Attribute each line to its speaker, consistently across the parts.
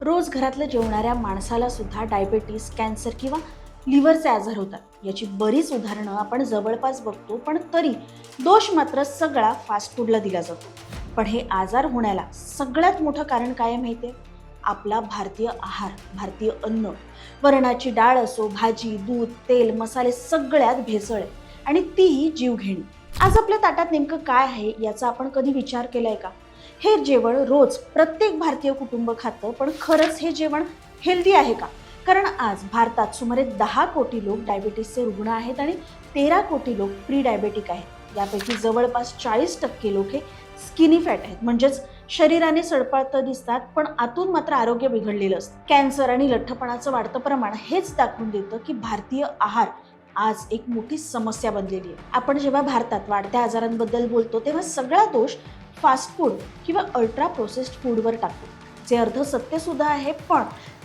Speaker 1: रोज घरातलं जेवणाऱ्या माणसाला सुद्धा डायबेटीस, कॅन्सर किंवा लिव्हरचे आजार होतात। याची बरीच उदाहरणं आपण जवळपास बघतो, पण तरी दोष मात्र सगळा फास्ट फूडला दिला जातो। पण हे आजार होण्याला सगळ्यात मोठं कारण काय माहितीये? आपला भारतीय आहार, भारतीय अन्न। वरणाची डाळ असो, भाजी, दूध, तेल, मसाले सगळ्यात भेसळ आहे आणि तीही जीवघेणी। आज आपल्या ताटात नेमकं काय आहे याचा आपण कधी विचार केलाय का? हे जेवण रोज प्रत्येक भारतीय कुटुंब खातं, पण खरंच हे जेवण हेल्दी आहे का? कारण आज भारतात सुमारे 10 कोटी लोक डायबिटीसचे रुग्ण आहेत आणि 13 कोटी लोक प्री डायबेटिक आहेत। यापैकी जवळपास 40% लोक हे स्किनी फॅट आहेत, म्हणजेच शरीराने सडपातळ दिसतात पण आतून मात्र आरोग्य बिघडलेलं असतं। कॅन्सर आणि लठ्ठपणाचं वाढतं प्रमाण हेच दाखवून देतं की भारतीय आहार आज एक मोठी समस्या बनलेली आहे। आपण जेव्हा भारतात वाढत्या आजारांबद्दल बोलतो तेव्हा सगळा दोष फास्ट फूड किंवा अल्ट्रा प्रोसेस्ड फूडवर टाकतो, जे अर्ध सत्य सुद्धा आहे। पण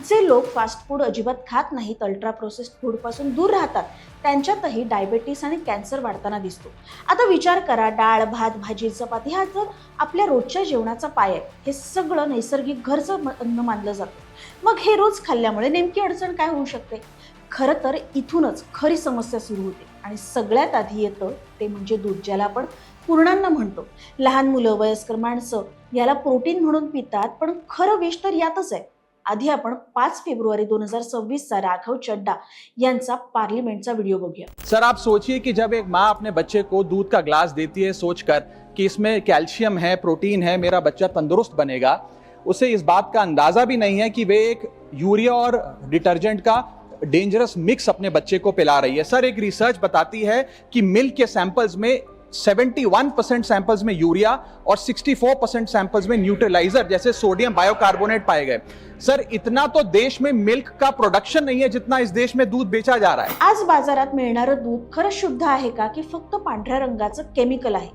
Speaker 1: जे लोक फास्ट फूड अजिबात खात नाहीत, अल्ट्रा प्रोसेस्ड फूड पासून दूर राहतात, त्यांच्यातही डायबिटीस आणि कॅन्सर वाढताना दिसतो। आता विचार करा, डाळ, भात, भाजी, चपाती हा तर आपल्या रोजच्या जेवणाचा पाय आहे। हे सगळं नैसर्गिक घरचं अन्न मानलं जातं। मग हे रोज खाल्ल्यामुळे नेमकी अडचण काय होऊ शकते? खरं तर इथूनच खरी समस्या सुरू होते आणि सगळ्यात आधी येतं ते म्हणजे दूध, ज्याला आपण पूर्णान्न म्हणतो। लहान मुलं, वयस्कर माणसं याला प्रोटीन म्हणून पितात, पण खरं विष तर यातच आहे। आधी आपण 5 फेब्रुवारी 2026 चा राघव चड्डा यांचा पार्लिमेंटचा व्हिडिओ बघूया।
Speaker 2: सर, आप सोचिए कि जब एक माँ अपने बच्चे को दूध का ग्लास देती है सोचकर कि इसमें कैल्शियम है, प्रोटीन है, मेरा बच्चा तंदुरुस्त बनेगा, उसे इस बात का अंदाजा भी नहीं है कि वे एक यूरिया और डिटर्जेंट का डेंजरस मिक्स अपने बच्चे को पिला रही है। सर, एक रिसर्च बताती है कि मिल्क के सैंपल्स में 71% सैंपल्स में यूरिया और 64% सैंपल्स में न्यूट्रलाइजर जैसे सोडियम बायोकार्बोनेट पाए गए। सर, इतना तो देश में मिल्क का प्रोडक्शन नहीं है जितना इस देश में दूध बेचा जा रहा है।
Speaker 1: आज बाजारात मिळणारं दूध खरं शुद्ध आहे का, की फक्त पांढऱ्या रंगाचं केमिकल आहे?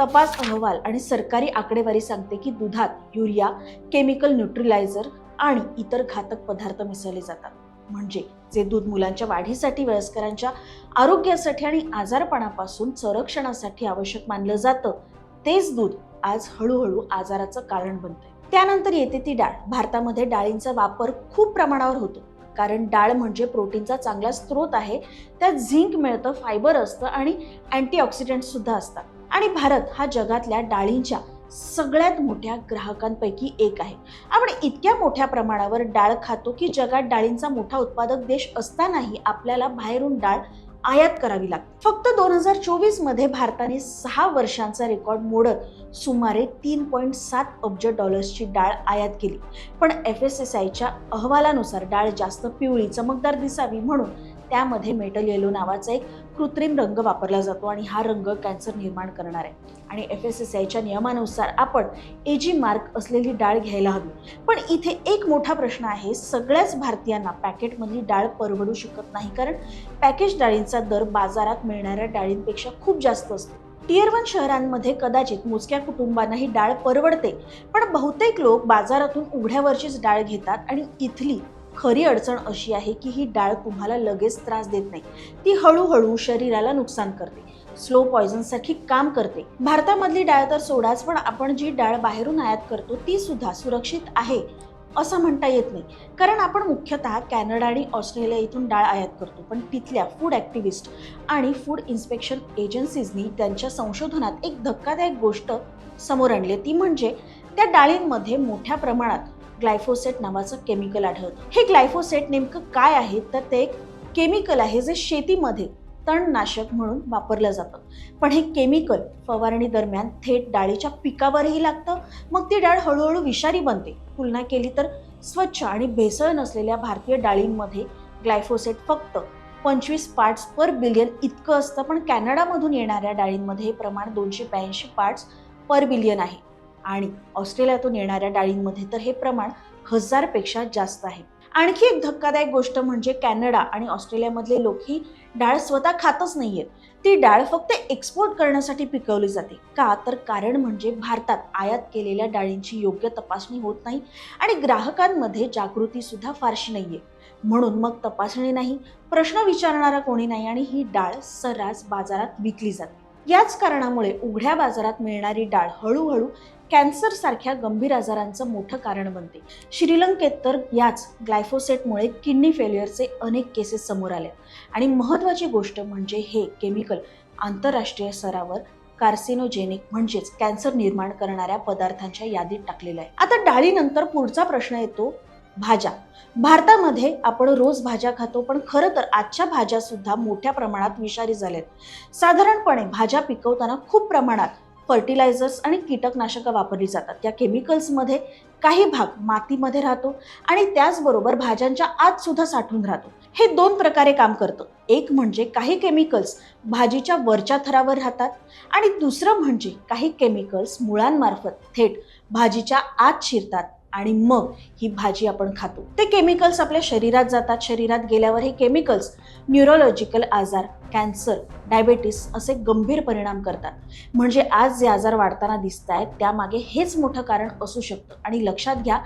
Speaker 1: तपास अहवाल आणि सरकारी आकडेवारी सांगते की दुधात युरिया, केमिकल न्यूट्रलायझर आणि इतर घातक पदार्थ मिसळले जातात। म्हणजे जे दूध मुलांच्या वाढीसाठी, वयस्करांच्या आरोग्यासाठी आणि आजारपणापासून संरक्षणासाठी आवश्यक मानलं जातं, तेच दूध आज हळूहळू आजाराचं कारण बनतंय। त्यानंतर येते ती डाळ। भारतामध्ये डाळींचा वापर खूप प्रमाणावर होतो, कारण डाळ म्हणजे प्रोटीनचा चांगला स्रोत आहे। त्यात झिंक मिळतं, फायबर असतं आणि अँटीऑक्सिडंट सुद्धा असतात। आणि भारत हा जगातल्या डाळींच्या सगळ्यात मोठ्या ग्राहकांपैकी एक आहे। आपण इतक्या मोठ्या प्रमाणावर डाळ खातो की जगात डाळींचा मोठा उत्पादक देश असतानाही आपल्याला बाहेरून डाळ आयात करावी लागते। फक्त 2024 मध्ये भारताने 6 वर्षांचा रेकॉर्ड मोडत सुमारे 3.7 अब्ज डॉलर्सची डाळ आयात केली। पण FSSAIच्या अहवालानुसार डाळ जास्त पिवळी, चमकदार दिसावी म्हणून त्यामध्ये मेटल येलो नावाचा एक कृत्रिम रंग वापरला जातो आणि हा रंग कॅन्सर निर्माण करणार आहे। आणि FSSAIच्या नियमानुसार आपण AG मार्क असलेली डाळ घ्यायला हवी। पण इथे एक मोठा प्रश्न आहे, सगळ्याच भारतीयांना पॅकेटमधली डाळ परवडू शकत नाही, कारण पॅकेज डाळींचा दर बाजारात मिळणाऱ्या डाळींपेक्षा खूप जास्त असतो। टियर 1 शहरांमध्ये कदाचित मोजक्या कुटुंबांना ही डाळ परवडते, पण बहुतेक लोक बाजारातून उघड्यावरचीच डाळ घेतात। आणि इथली खरी अडचण अशी आहे की ही डाळ तुम्हाला लगेच त्रास देत नाही, ती हळूहळू शरीराला नुकसान करते, स्लो पॉयझन सारखी काम करते। भारतामधली डाळ तर सोडाच, पण आपण जी डाळ बाहेरून आयात करतो ती सुद्धा सुरक्षित आहे असं म्हणता येत नाही, कारण आपण मुख्यतः कॅनडा आणि ऑस्ट्रेलिया इथून डाळ आयात करतो। पण तिथल्या फूड ॲक्टिव्हिस्ट आणि फूड इन्स्पेक्शन एजन्सीजनी त्यांच्या संशोधनात एक धक्कादायक गोष्ट समोर आणली, ती म्हणजे त्या डाळींमध्ये मोठ्या प्रमाणात ग्लायफोसेट नावाचं केमिकल आढळतं। हे ग्लायफोसेट नेमकं काय आहे, तर ते एक केमिकल आहे जे शेतीमध्ये तणनाशक म्हणून वापरलं जातं। पण हे केमिकल फवारणी दरम्यान थेट डाळीच्या पिकावरही लागतं, मग ती डाळ हळूहळू विषारी बनते। तुलना केली तर स्वच्छ आणि भेसळ नसलेल्या भारतीय डाळींमध्ये ग्लायफोसेट फक्त 25 पार्ट्स पर बिलियन इतकं असतं, पण कॅनडामधून येणाऱ्या डाळींमध्ये हे प्रमाण 282 पार्ट्स पर बिलियन आहे आणि ऑस्ट्रेलियातून येणाऱ्या डाळींमध्ये तर हे प्रमाण 1000 पेक्षा जास्त आहे। आणखी एक धक्कादायक गोष्ट म्हणजे कॅनडा आणि ऑस्ट्रेलियामधले लोक ही डाळ स्वतः खातच नाहीयेत, ती डाळ फक्त एक्सपोर्ट करण्यासाठी पिकवली जाते। का तर कारण म्हणजे भारतात आयात केलेल्या डाळींची योग्य तपासणी होत नाही आणि ग्राहकांमध्ये जागृती सुद्धा फारशी नाहीये, म्हणून मग तपासणी नाही, प्रश्न विचारणारा कोणी नाही आणि ही डाळ सर्रास बाजारात विकली जाते। याच कारणामुळे उघड्या बाजारात मिळणारी डाळ हळूहळू कॅन्सर सारख्या गंभीर आजारांचं मोठं कारण बनते. श्रीलंकेत तर याच ग्लायफोसेटमुळे किडनी फेल्युअरचे अनेक केसेस समोर आले आणि महत्त्वाची गोष्ट म्हणजे हे केमिकल आंतरराष्ट्रीय स्तरावर कार्सिनोजेनिक म्हणजेच कॅन्सर निर्माण करणाऱ्या पदार्थांच्या यादीत टाकलेलं आहे. आता डाळीनंतर पुढचा प्रश्न येतो भाज्या. भारतामध्ये आपण रोज भाज्या खातो, पण खरं तर आजच्या भाज्या सुद्धा मोठ्या प्रमाणात विषारी झाल्यात. साधारणपणे भाज्या पिकवताना खूप प्रमाणात फर्टिलायझर्स आणि कीटकनाशकं वापरली जातात. या केमिकल्समध्ये काही भाग मातीमध्ये राहतो आणि त्याचबरोबर भाज्यांच्या आत सुद्धा साठून राहतो. हे दोन प्रकारे काम करतं. एक म्हणजे काही केमिकल्स भाजीच्या वरच्या थरावर राहतात आणि दुसरं म्हणजे काही केमिकल्स मुळांमार्फत थेट भाजीच्या आत शिरतात आणि मग ही भाजी आपण खातो. ते केमिकल्स आपल्या शरीरात जातात. शरीरात गेल्यावर हे केमिकल्स न्यूरोलॉजिकल आजार, कॅन्सर, डायबेटीस असे गंभीर परिणाम करतात. म्हणजे आज जे आजार वाढताना दिसत आहेत त्यामागे हेच मोठं कारण असू शकतं. आणि लक्षात घ्या,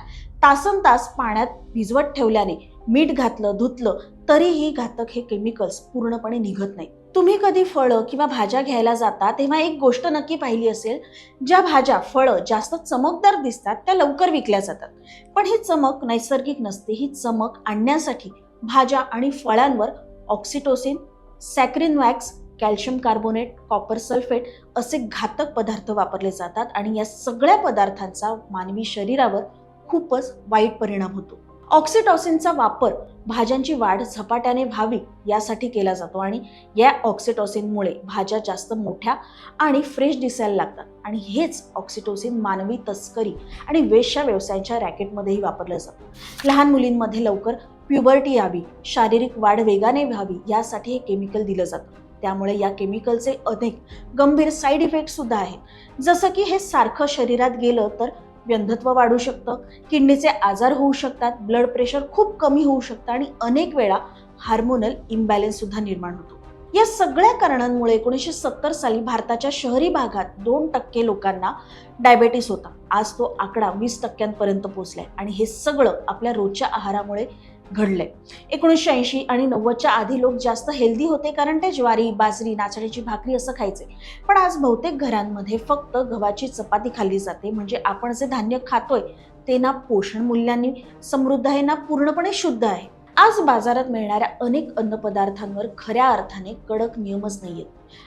Speaker 1: तासनतास पाण्यात भिजवत ठेवल्याने, मीठ घातलं, धुतलं तरीही घातक हे केमिकल्स पूर्णपणे निघत नाही. तुम्ही कधी फळं किंवा भाज्या घ्यायला जाता तेव्हा एक गोष्ट नक्की पाहिली असेल, ज्या भाज्या, फळं जास्त चमकदार दिसतात त्या लवकर विकल्या जातात. पण ही चमक नैसर्गिक नसते. ही चमक आणण्यासाठी भाज्या आणि फळांवर oxytocin, saccharin wax, calcium carbonate, copper sulphate असे घातक पदार्थ वापरले जातात आणि या सगळ्या पदार्थांचा मानवी शरीरावर खूपच वाईट परिणाम होतो. ऑक्सिटोसिनचा वापर भाज्यांची वाढ झपाट्याने व्हावी यासाठी केला जातो आणि या ऑक्सिटोसिनमुळे भाज्या जास्त मोठ्या आणि फ्रेश दिसायला लागतात. आणि हेच ऑक्सिटोसिन मानवी तस्करी आणि वेश्या व्यवसायाच्या रॅकेटमध्येही वापरलं जातं. लहान मुलींमध्ये लवकर प्युबर्टी यावी, शारीरिक वाढ वेगाने व्हावी यासाठी हे केमिकल दिलं जातं. त्यामुळे या केमिकलचे अनेक गंभीर साईड इफेक्ट सुद्धा आहेत. जसं की हे सारखं शरीरात गेलं तर व्यंधत्व वाढू शकतं, किडनीचे आजार होऊ शकतात, ब्लड प्रेशर खूप कमी होऊ शकतं आणि अनेक वेळा हार्मोनल इम्बॅलन्स सुद्धा निर्माण होतो. या सगळ्या कारणांमुळे 1970 साली भारताच्या शहरी भागात 2% लोकांना डायबेटीस होता. आज तो आकडा 20% पोहोचलाय आणि हे सगळं आपल्या रोजच्या आहारामुळे घडलंय. 1980 आणि 90च्या आधी लोक जास्त हेल्दी होते कारण ते ज्वारी, बाजरी, नाचणीची भाकरी असं खायचे. पण आज बहुतेक घरांमध्ये फक्त गव्हाची चपाती खाल्ली जाते. म्हणजे आपण जे धान्य खातोय ते ना पोषण मूल्यांनी समृद्ध आहे ना पूर्णपणे शुद्ध आहे. आज बाजारात मिळणाऱ्या अनेक अन्नपदार्थांवर खऱ्या अर्थाने कडक नियमच नाहीयेत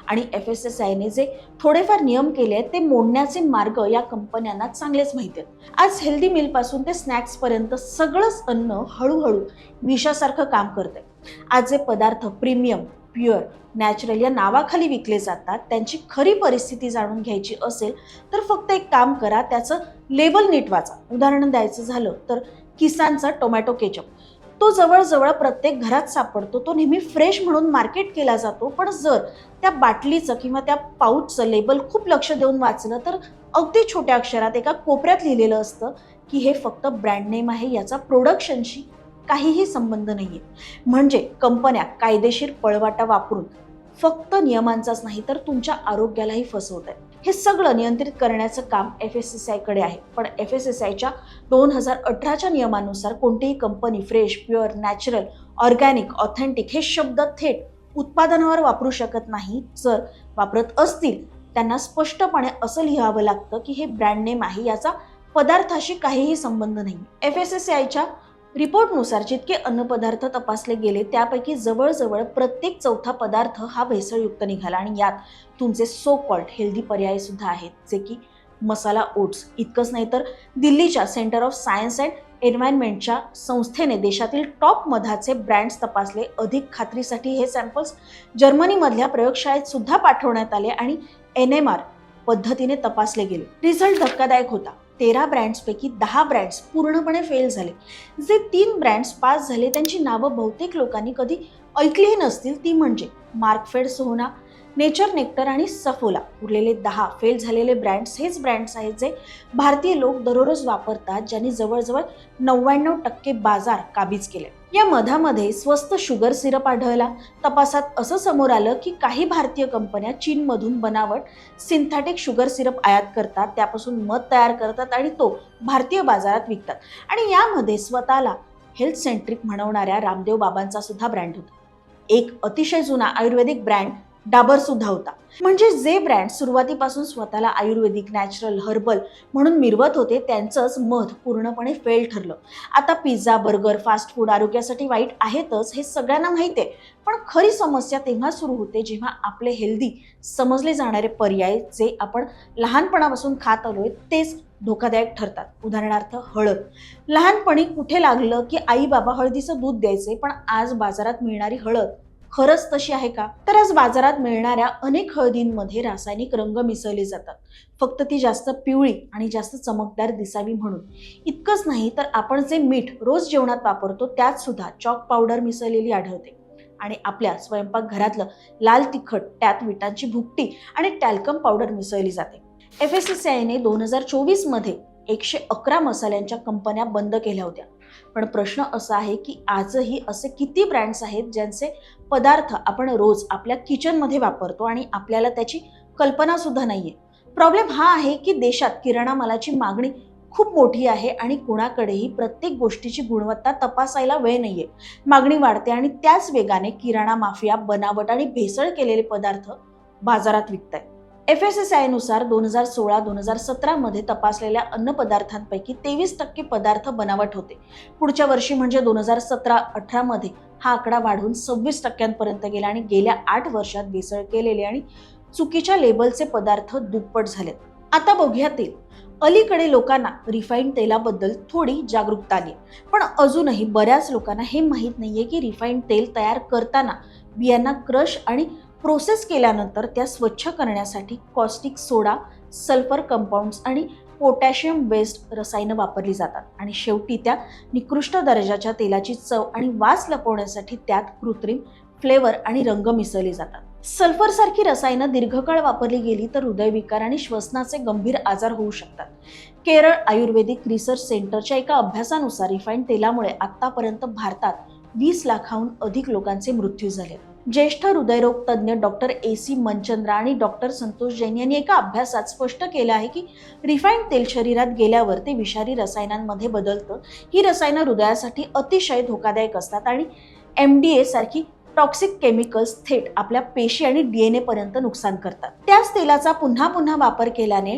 Speaker 1: आणि FSSAIने जे थोडेफार नियम केले आहेत ते मोडण्याचे मार्ग या कंपन्यांना चांगलेच माहिती आहेत. आज हेल्दी मील पासून ते स्नॅक्स पर्यंत सगळंच अन्न हळूहळू विषासारखं काम करतंय. आज जे पदार्थ प्रीमियम, प्युअर, नॅचरल या नावाखाली विकले जातात त्यांची खरी परिस्थिती जाणून घ्यायची असेल तर फक्त एक काम करा, त्याचं लेबल नीट वाचा. उदाहरण द्यायचं झालं तर किसानचा टोमॅटो केचप, तो जवळजवळ प्रत्येक घरात सापडतो. तो नेहमी फ्रेश म्हणून मार्केट केला जातो. पण जर त्या बाटलीचं किंवा त्या पाऊचचं लेबल खूप लक्ष देऊन वाचलं तर अगदी छोट्या अक्षरात एका कोपऱ्यात लिहिलेलं असतं की हे फक्त ब्रँड नेम आहे, याचा प्रोडक्शनशी काहीही संबंध नाहीये. म्हणजे कंपन्या कायदेशीर पळवाटा वापरून फक्त नियमांचाच नाही तर तुमच्या आरोग्यालाही फसवत आहेत. हे सगळं नियंत्रित करण्याचं काम FSSAIकडे आहे. पण FSSAIच्या 2018च्या नियमानुसार कोणतीही company fresh, pure, natural, organic, authentic हे शब्द थेट उत्पादनावर वापरू शकत नाही. जर वापरत असतील त्यांना स्पष्टपणे असं लिहावं लागतं की हे ब्रँड नेम आहे, याचा पदार्थाशी काहीही संबंध नाही. FSSAIच्या रिपोर्टनुसार जितके अन्नपदार्थ तपासले गेले त्यापैकी जवळजवळ प्रत्येक चौथा पदार्थ हा भेसळयुक्त निघाला आणि यात तुमचे सो कॉल्ड हेल्दी पर्याय सुद्धा आहेत, जे की मसाला ओट्स. इतकंच नाही तर दिल्लीच्या सेंटर ऑफ सायन्स अँड एन्व्हायरमेंटच्या संस्थेने देशातील टॉप मधाचे ब्रँड्स तपासले. अधिक खात्रीसाठी हे सॅम्पल्स जर्मनीमधल्या प्रयोगशाळेत सुद्धा पाठवण्यात आले आणि NMR पद्धतीने तपासले गेले. रिझल्ट धक्कादायक होता. 13 ब्रँड्सपैकी 10 ब्रँड्स पूर्णपणे फेल झाले. जे 3 ब्रँड्स पास झाले त्यांची नावं बहुतेक लोकांनी कधी ऐकलीही नसतील. ती म्हणजे मार्कफेड सोना, नेचर नेक्टर आणि सफोला. उरलेले 10 फेल झालेले ब्रँड्स हेच ब्रँड्स आहेत जे भारतीय लोक दररोज वापरतात, ज्यांनी जवळजवळ 99% बाजार काबीज केले. या मधामध्ये स्वस्त शुगर सिरप आढळला. तपासात असं समोर आलं की काही भारतीय कंपन्या चीनमधून बनावट सिंथेटिक शुगर सिरप आयात करतात, त्यापासून मध तयार करतात आणि तो भारतीय बाजारात विकतात. आणि यामध्ये स्वतःला हेल्थ सेंट्रिक म्हणवणाऱ्या रामदेव बाबांचा सुद्धा ब्रँड होता. एक अतिशय जुना आयुर्वेदिक ब्रँड डाबर सुद्धा होता. म्हणजे जे ब्रँड सुरुवातीपासून स्वतःला आयुर्वेदिक, नॅचरल, हर्बल म्हणून मिरवत होते त्यांचंच मध पूर्णपणे फेल ठरलं. आता पिझ्झा, बर्गर, फास्ट फूड आरोग्यासाठी वाईट आहेतच हे सगळ्यांना माहिती आहे, पण खरी समस्या तेव्हा सुरू होते जेव्हा आपले हेल्दी समजले जाणारे पर्याय जे आपण लहानपणापासून खात आलोय तेच धोकादायक ठरतात. उदाहरणार्थ हळद. लहानपणी कुठे लागलं की आई बाबा हळदीचं दूध द्यायचे, पण आज बाजारात मिळणारी हळद खरंच तशी आहे का? तर आज बाजारात मिळणाऱ्या अनेक हळदींमध्ये रासायनिक रंग मिसळले जातात, फक्त ती जास्त पिवळी आणि जास्त चमकदार दिसावी म्हणून. इतकंच नाही तर आपण जे मीठ रोज जेवणात वापरतो त्यात सुद्धा चॉक पावडर मिसळलेली आढळते. आणि आपल्या स्वयंपाकघरातलं लाल तिखट, त्यात विटांची भुकटी आणि टॅल्कम पावडर मिसळली जाते. FSSAIने 2024 मध्ये 111 मसाल्यांच्या कंपन्या बंद केल्या होत्या. पण प्रश्न असा आहे की आजही असे किती ब्रँड्स आहेत ज्यांचे पदार्थ आपण रोज आपल्या किचनमध्ये वापरतो आणि आपल्याला त्याची कल्पना सुद्धा नाहीये. प्रॉब्लेम हा आहे की देशात किराणा मालाची मागणी खूप मोठी आहे आणि कुणाकडेही प्रत्येक गोष्टीची गुणवत्ता तपासायला वेळ नाहीये. मागणी वाढते आणि त्याच वेगाने किराणा माफिया बनावट आणि भेसळ केलेले पदार्थ बाजारात विकतायत. FSSAI नुसार 2016-2017 मध्ये तपासलेल्या अन्न पदार्थांपैकी 23% पदार्थ बनावट होते. पुढच्या वर्षी म्हणजे 2017-18 मध्ये हा आकडा वाढून 26% गेला आणि गेल्या 8 वर्षात भेसळ केलेले आणि चुकीच्या लेबलचे पदार्थ दुप्पट झालेत. आता बघूया तेल. अलीकडे लोकांना रिफाईंड तेलाबद्दल थोडी जागरूकता आली, पण अजूनही बऱ्याच लोकांना हे माहीत नाहीये की रिफाईंड तेल तयार करताना बियांना क्रश आणि प्रोसेस केल्यानंतर त्या स्वच्छ करण्यासाठी कॉस्टिक सोडा, सल्फर कंपाऊंड्स आणि पोटॅशियम बेस्ड रसायनं वापरली जातात. आणि शेवटी त्या निकृष्ट दर्जाच्या तेलाची चव आणि वास लपवण्यासाठी त्यात कृत्रिम फ्लेवर आणि रंग मिसळले जातात. सल्फर सारखी रसायनं दीर्घकाळ वापरली गेली तर हृदयविकार आणि श्वसनाचे गंभीर आजार होऊ शकतात. केरळ आयुर्वेदिक रिसर्च सेंटरच्या एका अभ्यासानुसार रिफाईंड तेलामुळे आतापर्यंत भारतात 20 लाखाहून अधिक लोकांचे मृत्यू झाले. ज्येष्ठ हृदयरोग तज्ज्ञ डॉक्टर AC मनचंद्रा आणि डॉक्टर संतोष जैन यांनी एका अभ्यासात स्पष्ट केलं आहे की रिफाईंड तेल शरीरात गेल्यावर ते विषारी रसायनांमध्ये बदलतं. ही रसायनं हृदयासाठी अतिशय धोकादायक असतात आणि MDA सारखी टॉक्सिक केमिकल्स थेट आपल्या पेशी आणि DNA पर्यंत नुकसान करतात. त्याच तेलाचा पुन्हा पुन्हा वापर केल्याने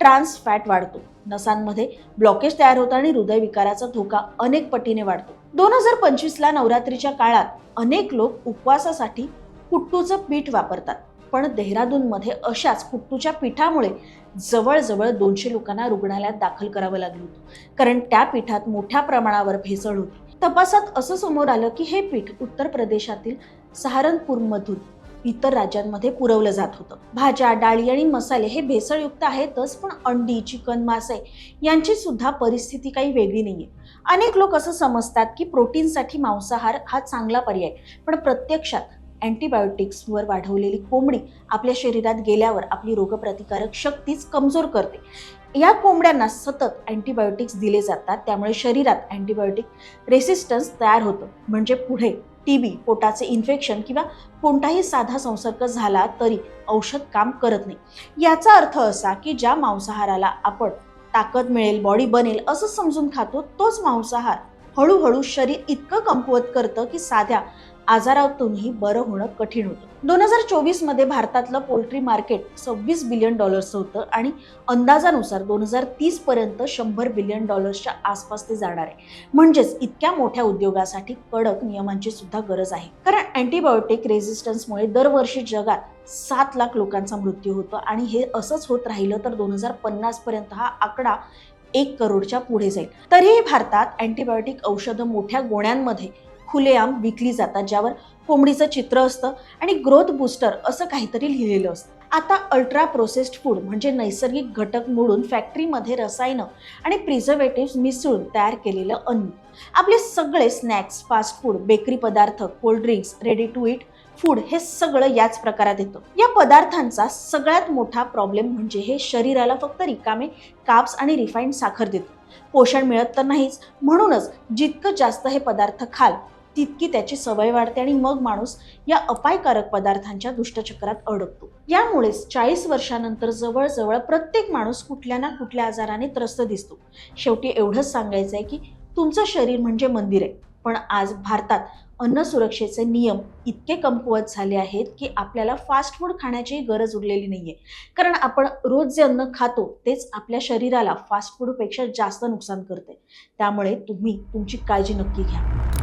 Speaker 1: ट्रान्स फॅट वाढतो, नसांमध्ये ब्लॉकेज तयार होतं आणि हृदयविकाराचा धोका अनेक पटीने वाढतो. 2025ला नवरात्रीच्या काळात अनेक लोक उपवासासाठी कुट्टूचं पीठ वापरतात, पण देहरादूनमध्ये अशाच कुट्टूच्या पीठामुळे जवळजवळ 200 लोकांना रुग्णालयात दाखल करावं लागलं होतं, कारण त्या पीठात मोठ्या प्रमाणावर भेसळ होती. तपासात असं समोर आलं की हे पीठ उत्तर प्रदेशातील सहारनपूरमधून इतर राज्यांमध्ये पुरवलं जात होतं. भाज्या, डाळी आणि मसाले हे भेसळयुक्त आहेतच, पण अंडी, चिकन, मासे यांची सुद्धा परिस्थिती काही वेगळी नाहीये. अनेक लोक असं समजतात की प्रोटीनसाठी मांसाहार हा चांगला पर्याय, पण प्रत्यक्षात अँटीबायोटिक्सवर वाढवलेली कोंबडी आपल्या शरीरात गेल्यावर आपली रोगप्रतिकारक शक्तीच कमजोर करते. या कोंबड्यांना सतत अँटीबायोटिक्स दिले जातात, त्यामुळे शरीरात अँटीबायोटिक रेसिस्टन्स तयार होतं. म्हणजे पुढे TB, पोटाचे इन्फेक्शन किंवा कोणताही साधा संसर्ग झाला तरी औषध काम करत नाही. याचा अर्थ असा की ज्या मांसाहाराला आपण ताकद मिळेल, बॉडी बनेल असं समजून खातो, तोच मांसाहार हळूहळू शरीर इतकं कमकुवत करतं की साध्या आजारातूनही बरं होणं कठीण होतं. 2024 मध्ये भारतातलं पोल्ट्री मार्केट $26 बिलियन होतं आणि अंदाजानुसार 2030 पर्यंत $100 बिलियन आसपास ते जाणार आहे. म्हणजेच इतक्या मोठ्या उद्योगासाठी कडक नियमांची सुद्धा गरज आहे, कारण अँटीबायोटिक रेझिस्टन्समुळे दरवर्षी जगात 7 लाख लोकांचा मृत्यू होतो आणि हे असंच होत राहिलं तर 2050 पर्यंत हा आकडा 1 करोडच्या पुढे जाईल. तरीही भारतात अँटीबायोटिक औषधं मोठ्या गोण्यांमध्ये खुलेआम विकली जातात, ज्यावर कोंबडीचं चित्र असतं आणि ग्रोथ बूस्टर असं काहीतरी लिहिलेलं असतं. आता अल्ट्रा प्रोसेस्ड फूड म्हणजे नैसर्गिक घटक मोडून फॅक्टरीमध्ये रसायनं आणि प्रिझर्वेटिव्ह मिसळून तयार केलेलं अन्न. आपले सगळे स्नॅक्स, फास्ट फूड, बेकरी पदार्थ, cold drinks, ready to eat food हे सगळं याच प्रकारात येतं. या पदार्थांचा सगळ्यात मोठा प्रॉब्लेम म्हणजे हे शरीराला फक्त रिकामे कार्ब्स आणि रिफाईंड साखर देतं. पोषण मिळत तर नाहीच, म्हणूनच जितकं जास्त हे पदार्थ खाल तितकी त्याची सवय वाढते आणि मग माणूस या अपायकारक पदार्थांच्या दुष्टचक्रात अडकतो. यामुळेच 40 वर्षानंतर जवळजवळ प्रत्येक माणूस कुठल्या ना कुठल्या आजाराने त्रस्त दिसतो. शेवटी एवढंच सांगायचं आहे की तुमचं शरीर म्हणजे मंदिर आहे, पण आज भारतात अन्न सुरक्षेचे नियम इतके कमकुवत झाले आहेत की आपल्याला फास्ट फूड खाण्याची गरज उरलेली नाहीये. कारण आपण रोज जे अन्न खातो तेच आपल्या शरीराला फास्ट फूडपेक्षा जास्त नुकसान करते. त्यामुळे तुम्ही तुमची काळजी नक्की घ्या.